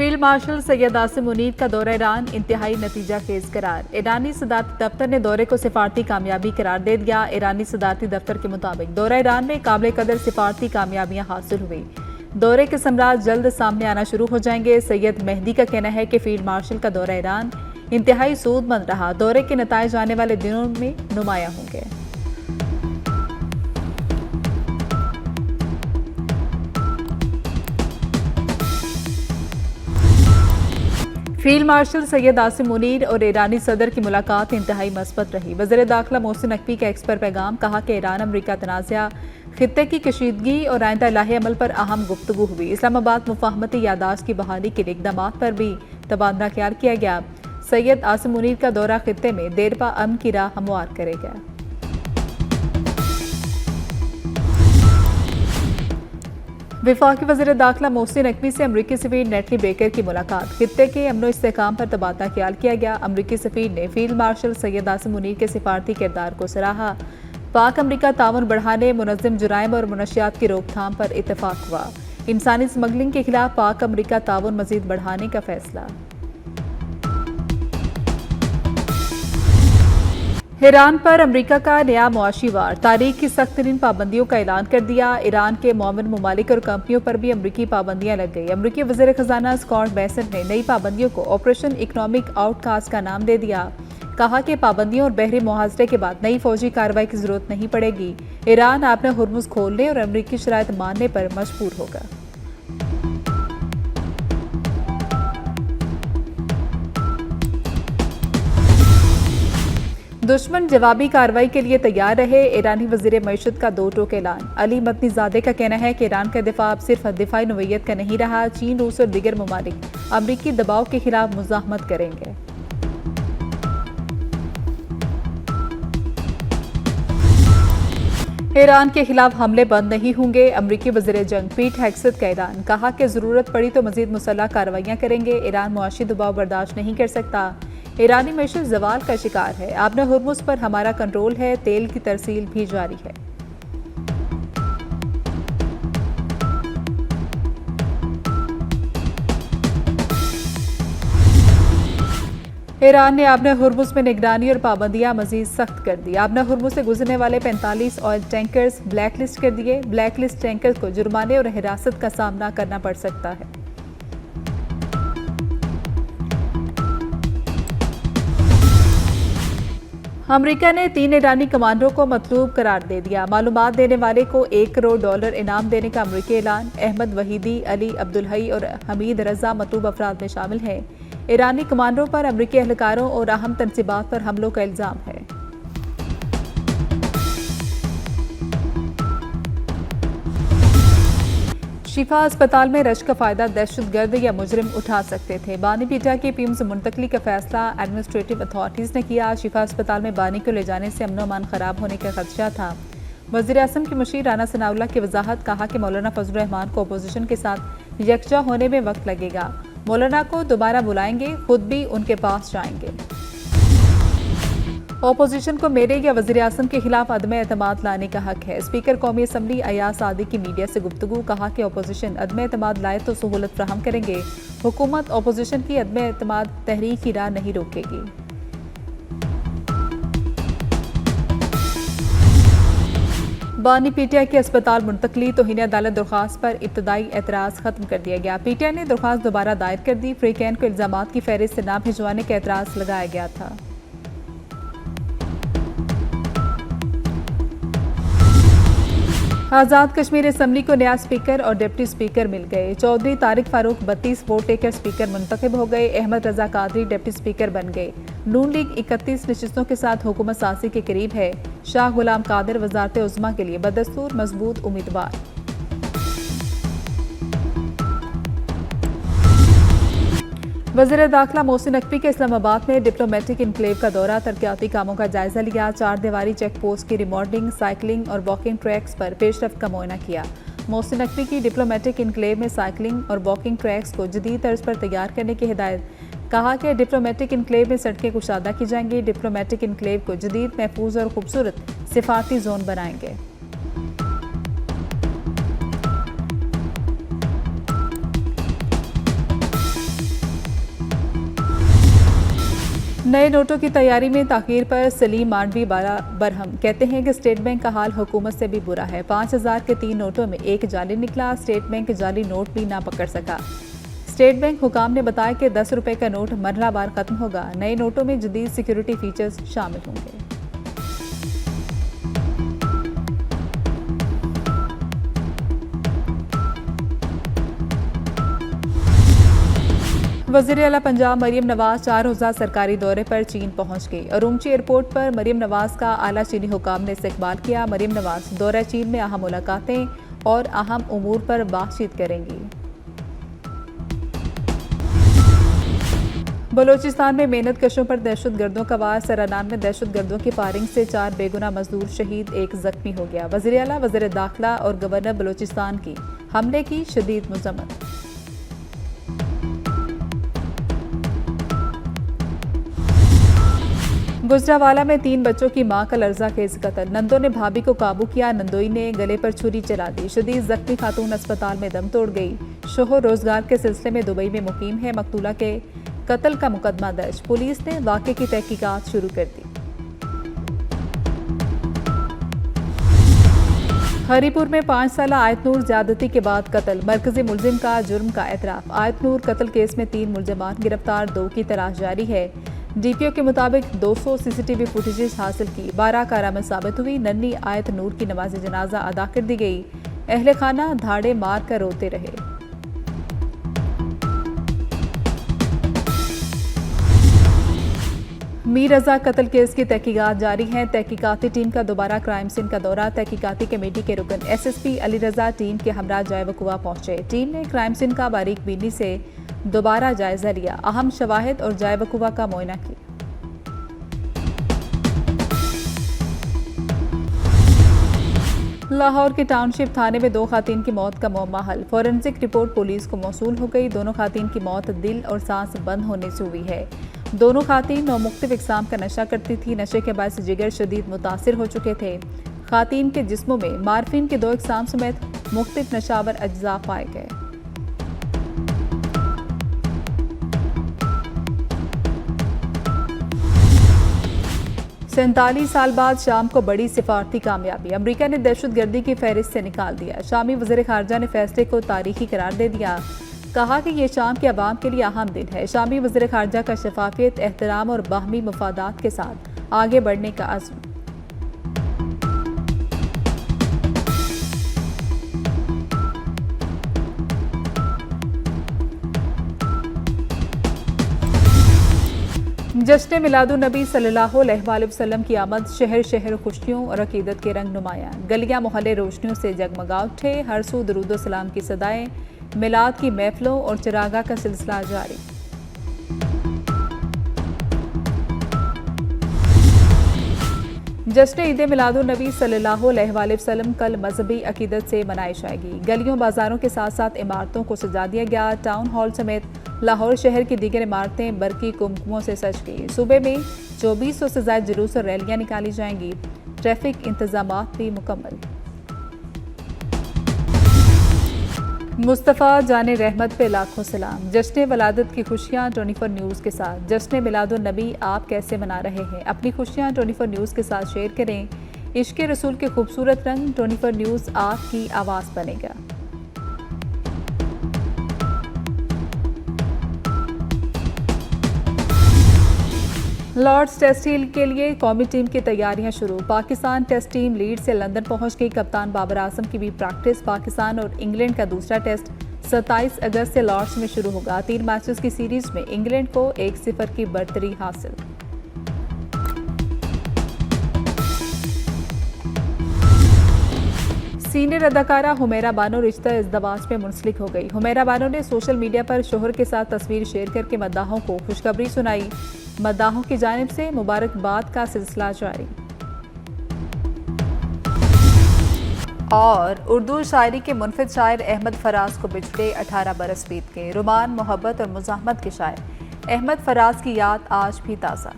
Field marshal Syed Asim Munir का दौरा Iran इंतहाई नतीजा खेज करार। ईरानी सदारती दफ्तर ने दौरे को सिफारती कामयाबी करार दे दिया। ईरानी सदारती दफ्तर के मुताबिक दौरा ईरान में काबिल कदर सिफारती कामयाबियां हासिल हुई। दौरे के समराज जल्द सामने आना शुरू हो जाएंगे। सैयद मेहदी का कहना है कि फील्ड मार्शल का दौरा ईरान इंतहाई सूदमंद रहा। दौरे के नताइज आने वाले दिनों में नुमायां होंगे। फील्ड मार्शल सैयद आसिम मुनीर और ईरानी सदर की मुलाकात इंतहाई मस्बत रही। वज़ीर दाखिला मोहसिन नकवी का एक्स पर पैगाम, कहा कि ईरान अमरीका तनाज़ा खित्ते की कशीदगी और आइंदा लाहे अमल पर अहम गुफ्तगू हुई। इस्लामाबाद मुफाहमती यादाश्त की बहाली के इक़दाम पर भी तबादला ख्याल किया गया। सैयद आसिम मुनीर का दौरा खित्ते में देरपा अमन की राह हमवार करेगा। वफाकी वज़ीर दाखिला मोहसिन नकवी से अमरीकी सफ़ीर नेटली बेकर की मुलाकात। खित्ते के अमनो इस्तेहकाम पर तबादला ख्याल किया गया। अमरीकी सफ़ीर ने फील्ड मार्शल सैयद आसिम मुनीर के सिफारती किरदार को सराहा। पाक अमरीका ताउन बढ़ाने, मुनज़्ज़म जुराइम और मुनशियात की रोकथाम पर इत्तफाक हुआ। इंसानी स्मगलिंग के खिलाफ पाक अमरीका ताउन मज़ीद बढ़ाने का फैसला। ईरान पर अमरीका का नया मुआशी वार, तारीख की सख्त तरीन पाबंदियों का ऐलान कर दिया। ईरान के मोमिन ममालिक और कंपनियों पर भी अमरीकी पाबंदियां लग गई। अमरीकी वज़ीर खजाना स्कॉट बेसेंट ने नई पाबंदियों को ऑपरेशन इकोनॉमिक आउटकास्ट का नाम दे दिया। कहा कि पाबंदियों और बहरी मुहासरे के बाद नई फौजी कार्रवाई की जरूरत नहीं पड़ेगी। ईरान अपना हुर्मुज़ खोलने और अमरीकी शराइत मानने पर मजबूर होगा। दुश्मन जवाबी कार्रवाई के लिए तैयार रहे। ईरानी वज़ीर मईशत का दो टोक ऐलान। अली मदनीजादे का कहना है कि ईरान का दिफा अब सिर्फ दिफाई नोयत का नहीं रहा। चीन, रूस और दीगर ममालिक अमरीकी दबाव के खिलाफ मुज़ाहमत करेंगे। ईरान के खिलाफ हमले बंद नहीं होंगे। अमरीकी वज़ीर जंग पीट हेग्सेथ का ऐलान। कहा कि जरूरत पड़ी तो मजीद मुसल्लह कार्रवाइयां करेंगे। ईरान मुआशी दबाव बर्दाश्त नहीं कर सकता। ईरानी मईशत जवाल का शिकार है। आपने हुर्मुज़ पर हमारा कंट्रोल है। तेल की तरसील भी जारी है। ईरान ने आपने हुर्मुज़ में निगरानी और पाबंदियां मजीद सख्त कर दी। आपने हुर्मुज़ से गुजरने वाले 45 ऑयल टैंकर्स ब्लैक लिस्ट कर दिए। ब्लैक लिस्ट टैंकर्स को जुर्माने और हिरासत का सामना करना पड़ सकता है। अमरीका ने 3 ईरानी कमांडरों को मतलूब करार दे दिया। मालूमात देने वाले को $1 करोड़ इनाम देने का अमरीकी ऐलान। अहमद वहीदी, अली अब्दुल्हई और हमीद रजा मतलूब अफराद में शामिल हैं। ईरानी कमांडरों पर अमरीकी एहलकारों और अहम तनसीबात पर हमलों का इल्जाम है। शिफा अस्पताल में रश का फायदा दहशतगर्द या मुजरिम उठा सकते थे। बानी पीटा की पीम्स मुंतकली का फैसला एडमिनिस्ट्रेटिव अथॉरिटीज ने किया। शिफा अस्पताल में बानी को ले जाने से अमन अमान खराब होने का खदशा था। वज़ीर आज़म की मुशीर राना सनाउल्लाह की वजाहत। कहा कि मौलाना फजल रहमान को अपोजिशन के साथ यकजा होने में वक्त लगेगा। मौलाना को दोबारा बुलाएंगे, खुद भी उनके पास जाएंगे। ऑपोजिशन को मेरे या वज़ीर आज़म के खिलाफ अदम एतमाद लाने का हक है। स्पीकर कौमी असम्बली अयाज सादी की मीडिया से गुफ्तगू। कहा कि ऑपोजिशन अदम एतमाद लाए तो सहूलत फ्राहम करेंगे। हुकूमत ऑपोजिशन की अदम एतमाद तहरीक की राह नहीं रोकेगी। बानी पीटीआई के अस्पताल मुंतकली तौहीन अदालत दरख्वास्त पर इब्तदाई एतराज़ खत्म कर दिया गया। पीटीआई ने दरख्वास्त दोबारा दायर कर दी। फ्रीकैन को इल्जामात की फहरिस्त न भिजवाने का एतराज़ लगाया गया था। आज़ाद कश्मीर असम्बली को नया स्पीकर और डिप्टी स्पीकर मिल गए। चौधरी तारिक फारूक 32 वोट लेकर स्पीकर मुंतखब हो गए। अहमद रजा कादरी डिप्टी स्पीकर बन गए। नून लीग 31 नशिस्तों के साथ हुकूमत साजी के करीब है। शाह गुलाम कादिर वजारत उज़्मा के लिए बदस्तूर मजबूत उम्मीदवार। वज़ीर दाखिला मोहसिन नकवी के इस्लामाबाद में डिप्लोमेटिक इनक्लेव का दौरा। तरक्याती कामों का जायजा लिया। 4 दीवारी चेक पोस्ट की रिमॉडलिंग, साइकिलिंग और वॉकिंग ट्रैक्स पर पेशरफ्त का मुआयना किया। मोहसिन नकवी की डिप्लोमेटिक इनक्लेव में साइकिलिंग और वॉकिंग ट्रैक्स को जदीद तर्ज पर तैयार करने की हिदायत। कहा कि डिप्लोमेटिक इनक्लेव में सड़कें कुशादा की जाएंगी। डिप्लोमेटिक इनक्लेव को जदीद, महफूज और खूबसूरत सिफारती जोन बनाएंगे। नए नोटों की तैयारी में ताखीर पर सलीम मांडवी बरहम कहते हैं कि स्टेट बैंक का हाल हुकूमत से भी बुरा है। 5000 के 3 नोटों में एक जाली निकला। स्टेट बैंक जाली नोट भी ना पकड़ सका। स्टेट बैंक हुकाम ने बताया कि 10 रुपए का नोट मरहलावार खत्म होगा। नए नोटों में जदीद सिक्योरिटी फीचर्स शामिल होंगे। वज़ीर आला पंजाब मरियम नवाज 4 रोज़ा सरकारी दौरे पर चीन पहुंच गई और ऊंची एयरपोर्ट पर मरियम नवाज का आला चीनी हुकाम ने इस्तकबाल किया। मरियम नवाज दौरा चीन में अहम मुलाकातें और अहम उमूर पर बातचीत करेंगी। बलोचिस्तान में मेहनत कशों पर दहशतगर्दों का वार। सरानान में दहशतगर्दों की फायरिंग से 4 बेगुनाह मजदूर शहीद, 1 जख्मी हो गया। वज़ीर आला, वज़ीर दाखिला और गवर्नर बलोचिस्तान की हमले की शदीद मज़म्मत। गुजरावाला में 3 बच्चों की मां का लर्जा खेज कत्ल। नंदों ने भाभी को काबू किया। नंदोई ने गले पर छुरी चला दी। शदीद जख्मी खातून अस्पताल में दम तोड़ गई। शोहर रोजगार के सिलसिले में दुबई में मुकीम है। मकतूला के कत्ल का मुकदमा दर्ज। पुलिस ने वाक़े की तहकीकात शुरू कर दी। हरीपुर में 5 साला आयत नूर ज्यादती के बाद कत्ल। मरकजी मुलजिम का जुर्म का एतराफ। आयत नूर कत्ल केस में 3 मुलजमान गिरफ्तार, 2 की तलाश जारी है। डीपीओ के मुताबिक 200 सीसीटीवी फुटेजेस हासिल की। 12 कारामद साबित हुई। नन्ही आयत नूर की नमाज जनाजा अदा कर दी गई। अहले खाना धाड़े मार कर रोते रहे। मीर रजा कत्ल केस की तहकीकात जारी हैं। तहकीकाती टीम का दोबारा क्राइम सीन का दौरा। तहकीकाती कमेटी के रुकन एसएसपी अली रजा टीम के हमरा जाए वकुआ पहुंचे। टीम ने क्राइम सीन का बारीक बीनी से दोबारा जायजा लिया। अहम शवाहिद और जाए वकुआ का मुआयना किया। लाहौर के टाउनशिप थाने में 2 खातीन की मौत का मुअम्मा हल। फॉरेंसिक रिपोर्ट पुलिस को मौसूल हो गई। दोनों खातीन की मौत दिल और सांस बंद होने से हुई है। दोनों खातीन 9 मुख्तलिफ इक़साम का नशा करती थी। नशे के बायस जिगर शदीद मुतासिर हो चुके थे। खातीन के जिस्मों में मार्फिन के 2 इक़साम समेत मुख्तलिफ नशावर अज्जा पाए गए। सैंतालीस साल बाद शाम को बड़ी सिफारती कामयाबी। अमरीका ने दहशतगर्दी की फहरिस्त से निकाल दिया। शामी वज़ीर ख़ारजा ने फैसले को तारीखी करार दे दिया। कहा कि यह शाम के अवाम के लिए अहम दिन है। शामी वज़ीर ख़ारजा का शफाफियत, एहतराम और बाहमी मफादात के साथ आगे बढ़ने का अज़्म। जश्न मिलादुन्नबी सल्लल्लाहु अलैहि वसल्लम की आमद। शहर शहर खुशियों और अकीदत के रंग नुमाया। गलियां मोहल्ले रोशनियों से जगमगा उठे। हर सू दरूद सलाम की सदाएं। मिलाद की महफिलों और चिरागा का सिलसिला जारी। जश्न ईद मिलादुन्नबी सल्लल्लाहु अलैहि वसल्लम कल मजहबी अकीदत से मनाई जाएगी। गलियों बाजारों के साथ साथ इमारतों को सजा दिया गया। टाउन हॉल समेत लाहौर शहर की दीगर इमारतें बरकी कुमकुमों से सज गई। सूबे में 2400 से ज्यादा जुलूस और रैलियां निकाली जाएंगी। ट्रैफिक इंतजामात भी मुकम्मल। मुस्तफ़ा जाने रहमत पे लाखों सलाम। जश्न वलादत की खुशियाँ 24 न्यूज़ के साथ। जश्न मिलादुन्नबी आप कैसे मना रहे हैं? अपनी खुशियाँ 24 न्यूज़ के साथ शेयर करें। इश्क़ रसूल के खूबसूरत रंग 24 न्यूज़ आपकी आवाज़ बनेगा। लॉर्ड्स टेस्ट के लिए कौमी टीम की तैयारियां शुरू। पाकिस्तान टेस्ट टीम लीड से लंदन पहुंच गई। कप्तान बाबर आजम की भी प्रैक्टिस। पाकिस्तान और इंग्लैंड का दूसरा टेस्ट 27 अगस्त से लॉर्ड्स में शुरू होगा। 3 मैचेस की सीरीज में इंग्लैंड को 1-0 की बढ़तरी हासिल। सीनियर अदाकारा हुमैरा बानो रिश्ता इज़्दवाज में मुंसलिक हो गई। हुमैरा बानो ने सोशल मीडिया पर शोहर के साथ तस्वीर शेयर करके मद्दाहों को खुशखबरी सुनाई। मद्दाहों की जानिब से मुबारकबाद का सिलसिला जारी। और उर्दू शायरी के मुनफिद शायर अहमद फराज को बिछड़े 18 बरस बीत गए। रोमान, मोहब्बत और मुज़ाहमत के शायर अहमद फराज की याद आज भी ताज़ा।